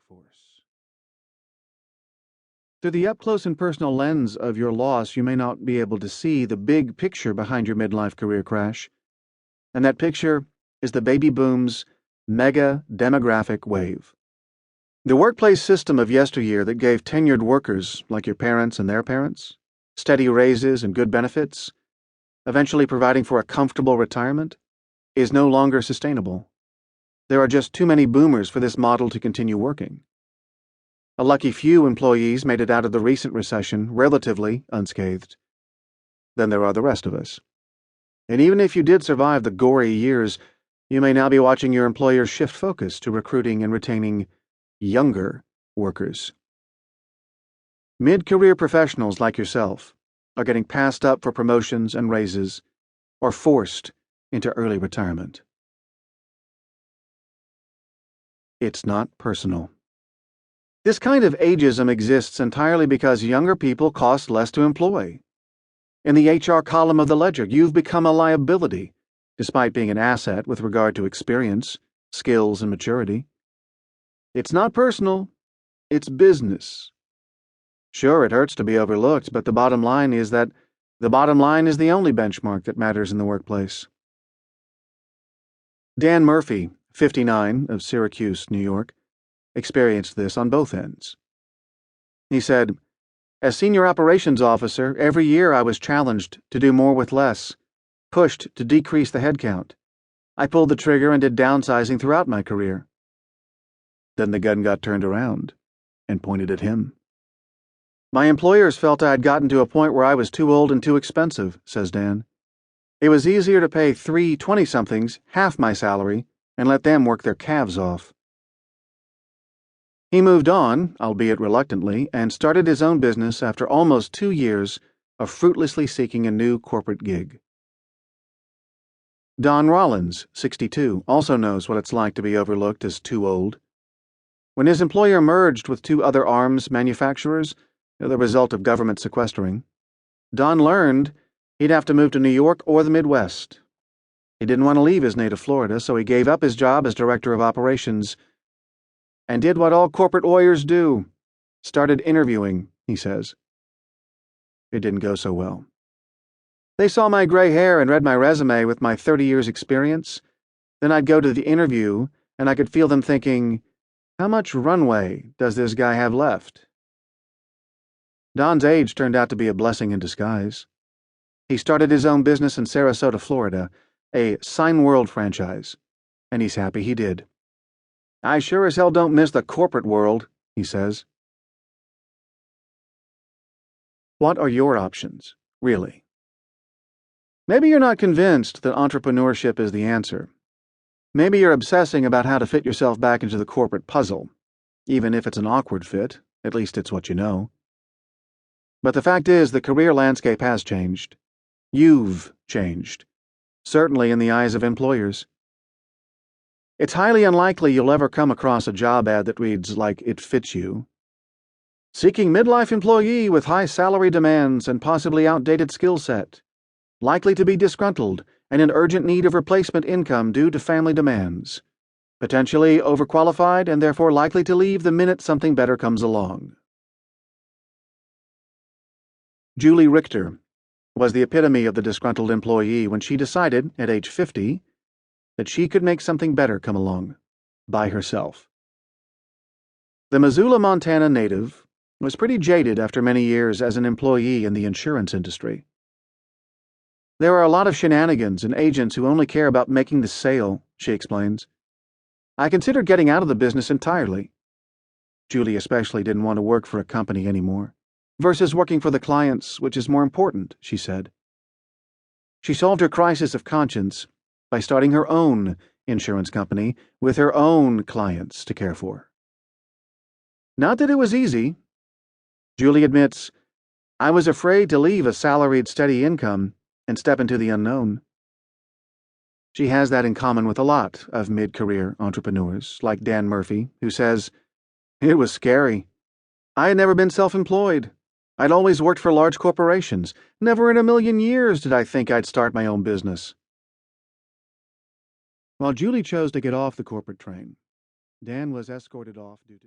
workforce. Through the up-close and personal lens of your loss, you may not be able to see the big picture behind your midlife career crash. And that picture is the baby boom's mega demographic wave. The workplace system of yesteryear that gave tenured workers, like your parents and their parents, steady raises and good benefits, eventually providing for a comfortable retirement, is no longer sustainable. There are just too many boomers for this model to continue working. A lucky few employees made it out of the recent recession relatively unscathed. Then there are the rest of us. And even if you did survive the gory years, you may now be watching your employer shift focus to recruiting and retaining younger workers. Mid-career professionals like yourself are getting passed up for promotions and raises or forced into early retirement. It's not personal. This kind of ageism exists entirely because younger people cost less to employ. In the HR column of the ledger, you've become a liability, despite being an asset with regard to experience, skills, and maturity. It's not personal, it's business. Sure, it hurts to be overlooked, but the bottom line is that the bottom line is the only benchmark that matters in the workplace. Dan Murphy, 59, of Syracuse, New York, experienced this on both ends. He said, "As senior operations officer, every year I was challenged to do more with less, pushed to decrease the headcount. I pulled the trigger and did downsizing throughout my career." Then the gun got turned around and pointed at him. "My employers felt I had gotten to a point where I was too old and too expensive," says Dan. "It was easier to pay 3 20-somethings half my salary and let them work their calves off." He moved on, albeit reluctantly, and started his own business after almost 2 years of fruitlessly seeking a new corporate gig. Don Rollins, 62, also knows what it's like to be overlooked as too old. When his employer merged with 2 other arms manufacturers, the result of government sequestering, Don learned he'd have to move to New York or the Midwest. He didn't want to leave his native Florida, so he gave up his job as director of operations and did what all corporate lawyers do, started interviewing, he says. It didn't go so well. They saw my gray hair and read my resume with my 30 years experience. Then I'd go to the interview, and I could feel them thinking, how much runway does this guy have left? Don's age turned out to be a blessing in disguise. He started his own business in Sarasota, Florida, a Sign World franchise, and he's happy he did. "I sure as hell don't miss the corporate world," he says. What are your options, really? Maybe you're not convinced that entrepreneurship is the answer. Maybe you're obsessing about how to fit yourself back into the corporate puzzle. Even if it's an awkward fit, at least it's what you know. But the fact is, the career landscape has changed. You've changed. Certainly in the eyes of employers. It's highly unlikely you'll ever come across a job ad that reads like it fits you. Seeking midlife employee with high salary demands and possibly outdated skill set. Likely to be disgruntled and in urgent need of replacement income due to family demands. Potentially overqualified and therefore likely to leave the minute something better comes along. Julie Richter was the epitome of the disgruntled employee when she decided, at age 50, that she could make something better come along, by herself. The Missoula, Montana native was pretty jaded after many years as an employee in the insurance industry. There are a lot of shenanigans and agents who only care about making the sale, she explains. I considered getting out of the business entirely. Julie especially didn't want to work for a company anymore, versus working for the clients, which is more important, she said. She solved her crisis of conscience by starting her own insurance company with her own clients to care for. Not that it was easy. Julie admits, I was afraid to leave a salaried steady income and step into the unknown. She has that in common with a lot of mid-career entrepreneurs, like Dan Murphy, who says, "It was scary. I had never been self-employed. I'd always worked for large corporations. Never in a million years did I think I'd start my own business." While Julie chose to get off the corporate train, Dan was escorted off due to